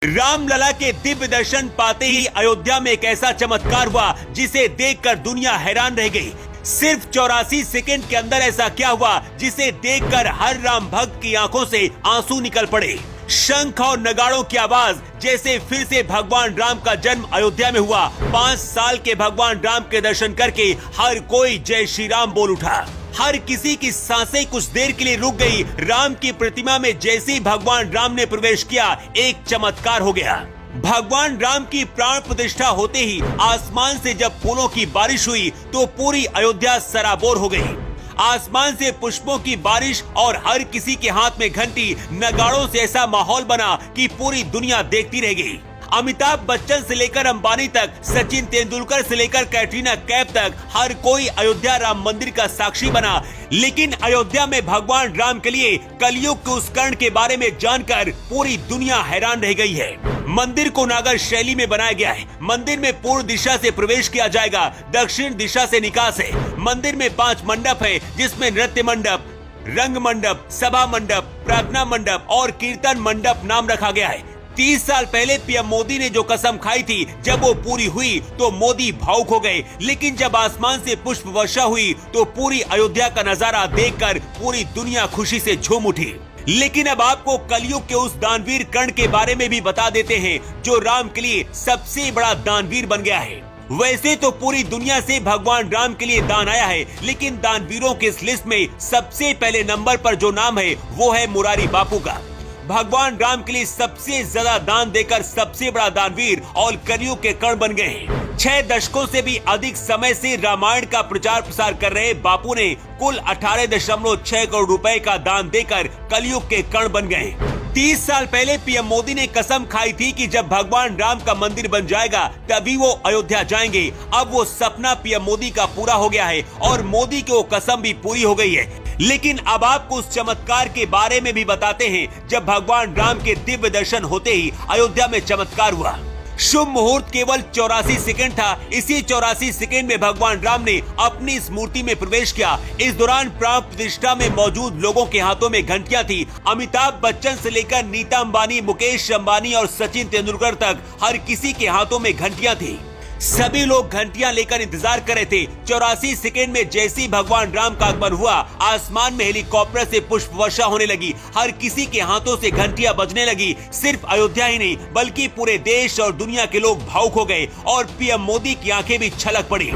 रामलला के दिव्य दर्शन पाते ही अयोध्या में एक ऐसा चमत्कार हुआ जिसे देखकर दुनिया हैरान रह गई। सिर्फ 84 सेकंड के अंदर ऐसा क्या हुआ जिसे देखकर हर राम भक्त की आंखों से आंसू निकल पड़े। शंख और नगाड़ों की आवाज जैसे फिर से भगवान राम का जन्म अयोध्या में हुआ। 5 साल के भगवान राम के दर्शन करके हर कोई जय श्री राम बोल उठा। हर किसी की सांसें कुछ देर के लिए रुक गई। राम की प्रतिमा में जैसे ही भगवान राम ने प्रवेश किया, एक चमत्कार हो गया। भगवान राम की प्राण प्रतिष्ठा होते ही आसमान से जब फूलों की बारिश हुई तो पूरी अयोध्या सराबोर हो गई। आसमान से पुष्पों की बारिश और हर किसी के हाथ में घंटी नगाड़ों से ऐसा माहौल बना कि पूरी दुनिया देखती रह गई। अमिताभ बच्चन से लेकर अंबानी तक, सचिन तेंदुलकर से लेकर कैटरीना कैफ तक हर कोई अयोध्या राम मंदिर का साक्षी बना। लेकिन अयोध्या में भगवान राम के लिए कलयुग के उस कर्ण के बारे में जानकर पूरी दुनिया हैरान रह गई है। मंदिर को नागर शैली में बनाया गया है। मंदिर में पूर्व दिशा से प्रवेश किया जाएगा, दक्षिण दिशा से निकास है। मंदिर में 5 मंडप है जिसमें नृत्य मंडप, रंग मंडप, सभा मंडप, प्रार्थना मंडप और कीर्तन मंडप नाम रखा गया है। 30 साल पहले पीएम मोदी ने जो कसम खाई थी, जब वो पूरी हुई तो मोदी भावुक हो गए। लेकिन जब आसमान से पुष्प वर्षा हुई तो पूरी अयोध्या का नजारा देखकर पूरी दुनिया खुशी से झूम उठी। लेकिन अब आपको कलयुग के उस दानवीर कर्ण के बारे में भी बता देते हैं जो राम के लिए सबसे बड़ा दानवीर बन गया है। वैसे तो पूरी दुनिया से भगवान राम के लिए दान आया है, लेकिन दानवीरों की इस लिस्ट में सबसे पहले नंबर पर जो नाम है वो है मुरारी बापू का। भगवान राम के लिए सबसे ज्यादा दान देकर सबसे बड़ा दानवीर और कलयुग के कर्ण बन गए हैं। 6 दशकों से भी अधिक समय से रामायण का प्रचार प्रसार कर रहे बापू ने कुल 18.6 करोड़ रुपए का दान देकर कलयुग के कर्ण बन गए। 30 साल पहले पीएम मोदी ने कसम खाई थी कि जब भगवान राम का मंदिर बन जाएगा तभी वो अयोध्या जाएंगे। अब वो सपना पीएम मोदी का पूरा हो गया है और मोदी की वो कसम भी पूरी हो गई है। लेकिन अब आपको उस चमत्कार के बारे में भी बताते हैं जब भगवान राम के दिव्य दर्शन होते ही अयोध्या में चमत्कार हुआ। शुभ मुहूर्त केवल 84 सेकंड था। इसी 84 सेकंड में भगवान राम ने अपनी इस मूर्ति में प्रवेश किया। इस दौरान प्राण प्रतिष्ठा में मौजूद लोगों के हाथों में घंटियां थी। अमिताभ बच्चन से लेकर नीता अंबानी, मुकेश अंबानी और सचिन तेंदुलकर तक हर किसी के हाथों में घंटियां थी। सभी लोग घंटियां लेकर इंतजार कर रहे थे। 84 सेकंड में जैसे ही भगवान राम का आगमन हुआ, आसमान में हेलीकॉप्टर से पुष्प वर्षा होने लगी। हर किसी के हाथों से घंटियां बजने लगी। सिर्फ अयोध्या ही नहीं बल्कि पूरे देश और दुनिया के लोग भावुक हो गए और पीएम मोदी की आंखें भी छलक पड़ी।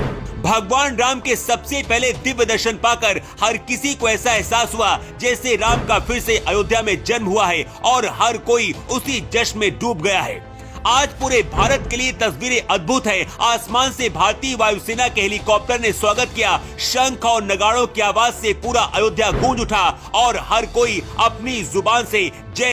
भगवान राम के सबसे पहले दिव्य दर्शन पाकर हर किसी को ऐसा एहसास हुआ जैसे राम का फिर से अयोध्या में जन्म हुआ है और हर कोई उसी जश्न में डूब गया है। आज पूरे भारत के लिए तस्वीरें अद्भुत है। आसमान से भारतीय वायुसेना के हेलीकॉप्टर ने स्वागत किया। शंख और नगाड़ों की आवाज से पूरा अयोध्या गूंज उठा और हर कोई अपनी जुबान से जय